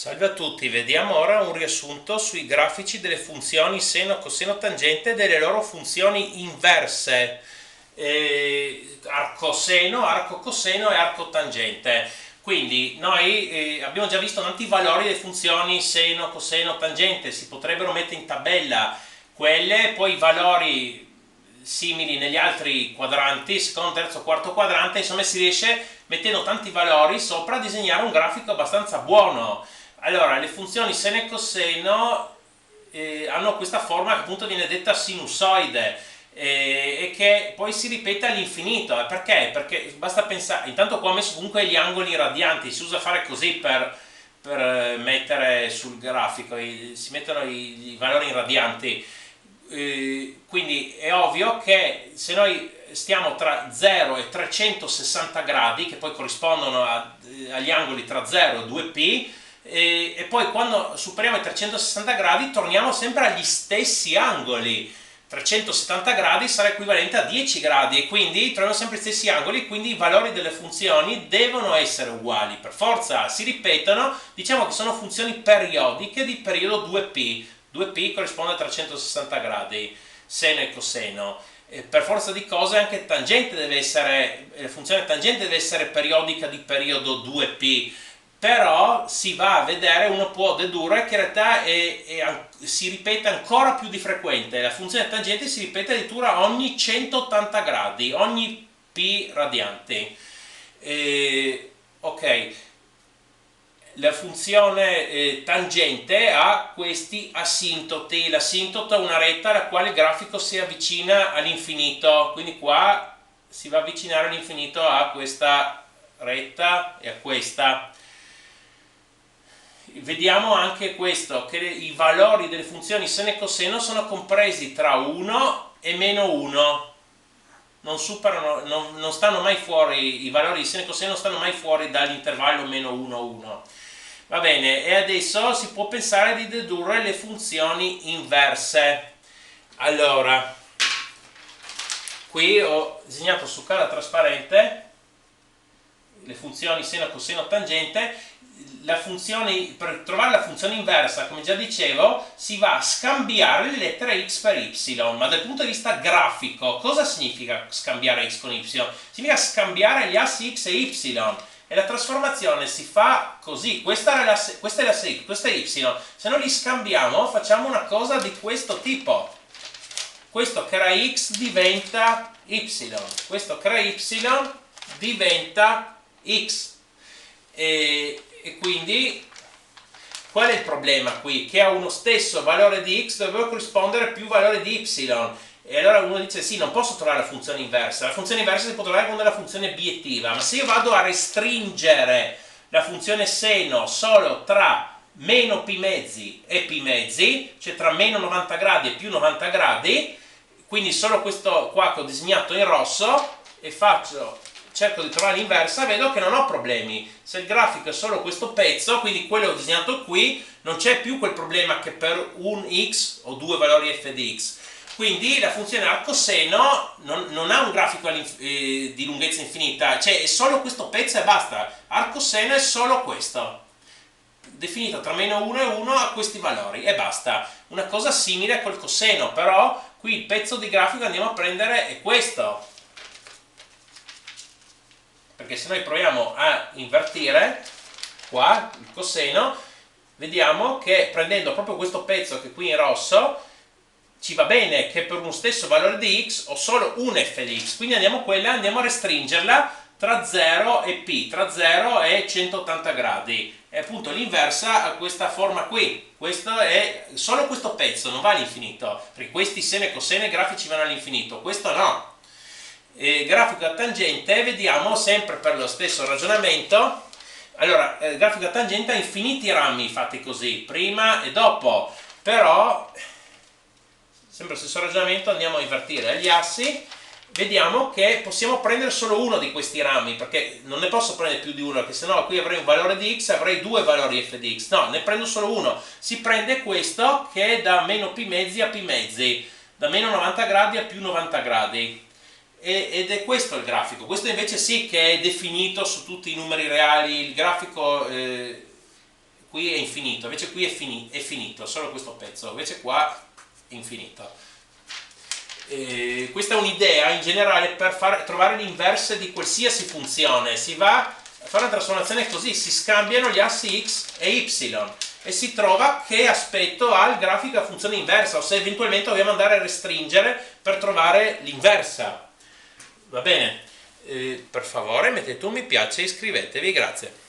Salve a tutti, vediamo ora un riassunto sui grafici delle funzioni seno, coseno, tangente e delle loro funzioni inverse, arco seno, arco coseno e arco tangente. Quindi noi abbiamo già visto tanti valori delle funzioni seno, coseno, tangente, si potrebbero mettere in tabella quelle, poi i valori simili negli altri quadranti, secondo, terzo, quarto quadrante, insomma si riesce mettendo tanti valori sopra a disegnare un grafico abbastanza buono. Allora, le funzioni seno e coseno hanno questa forma che appunto viene detta sinusoide e che poi si ripete all'infinito. Perché? Perché basta pensare, intanto qua ho messo comunque gli angoli radianti, si usa fare così per mettere sul grafico, si mettono i valori in radianti. Quindi è ovvio che se noi stiamo tra 0 e 360 gradi, che poi corrispondono agli angoli tra 0 e 2π, e poi quando superiamo i 360 gradi torniamo sempre agli stessi angoli. 370 gradi sarà equivalente a 10 gradi e quindi troviamo sempre gli stessi angoli, quindi i valori delle funzioni devono essere uguali, per forza si ripetono. Diciamo che sono funzioni periodiche di periodo 2π. 2π corrisponde a 360 gradi, seno e coseno. Per forza di cose anche tangente deve essere, la funzione tangente deve essere periodica di periodo 2π, però si va a vedere, uno può dedurre che in realtà si ripete ancora più di frequente, la funzione tangente si ripete addirittura ogni 180 gradi, ogni π radianti. Ok, la funzione tangente ha questi asintoti. L'asintoto è una retta alla quale il grafico si avvicina all'infinito, quindi qua si va a avvicinare all'infinito a questa retta e a questa. Vediamo anche questo, che i valori delle funzioni seno e coseno sono compresi tra 1 e meno 1, non superano, non stanno mai fuori, i valori di seno e coseno non stanno mai fuori dall'intervallo meno 1, 1. Va bene, e adesso si può pensare di dedurre le funzioni inverse. Allora, qui ho disegnato su carta trasparente le funzioni seno, coseno, tangente. Per trovare la funzione inversa, come già dicevo, si va a scambiare le lettere x per y, ma dal punto di vista grafico cosa significa scambiare x con y? Significa scambiare gli assi x e y, e la trasformazione si fa così. Questa è l'asse x, questa è y. Se noi li scambiamo facciamo una cosa di questo tipo: questo che era x diventa y, questo che era y diventa x. E quindi qual è il problema qui? Che a uno stesso valore di x doveva corrispondere più valore di y, e allora uno dice sì, non posso trovare la funzione inversa. La funzione inversa si può trovare con della funzione biettiva, ma se io vado a restringere la funzione seno solo tra meno π mezzi e π mezzi, cioè tra meno 90 gradi e più 90 gradi, quindi solo questo qua che ho disegnato in rosso, e cerco di trovare l'inversa, vedo che non ho problemi. Se il grafico è solo questo pezzo, quindi quello che ho disegnato qui, non c'è più quel problema che per un x ho due valori f di x. Quindi la funzione arcoseno non ha un grafico di lunghezza infinita, cioè è solo questo pezzo e basta. Arcoseno è solo questo, definito tra meno 1 e 1 a questi valori e basta. Una cosa simile col coseno, però qui il pezzo di grafico che andiamo a prendere è questo, perché se noi proviamo a invertire qua il coseno, vediamo che prendendo proprio questo pezzo che qui in rosso ci va bene che per uno stesso valore di x ho solo un f di x, quindi andiamo a restringerla tra 0 e π, tra 0 e 180 gradi, e appunto l'inversa ha questa forma qui. Questo è solo questo pezzo, non va all'infinito, perché questi seno e coseno grafici vanno all'infinito, questo no. Grafico a tangente, vediamo sempre per lo stesso ragionamento. Allora, grafico a tangente ha infiniti rami fatti così, prima e dopo, però sempre lo stesso ragionamento, andiamo a invertire gli assi, vediamo che possiamo prendere solo uno di questi rami, perché non ne posso prendere più di uno, perché sennò qui avrei un valore di x, avrei due valori f di x. No, ne prendo solo uno. Si prende questo che è da meno π mezzi a π mezzi, da meno 90 gradi a più 90 gradi. Ed è questo il grafico. Questo invece sì che è definito su tutti i numeri reali. Il grafico qui è infinito, invece qui è finito, solo questo pezzo, invece qua è infinito. Questa è un'idea in generale per trovare l'inverse di qualsiasi funzione. Si va a fare una trasformazione così, si scambiano gli assi x e y e si trova che aspetto ha il grafico a funzione inversa, o se eventualmente dobbiamo andare a restringere per trovare l'inversa. Va bene? Per favore mettete un mi piace e iscrivetevi, grazie.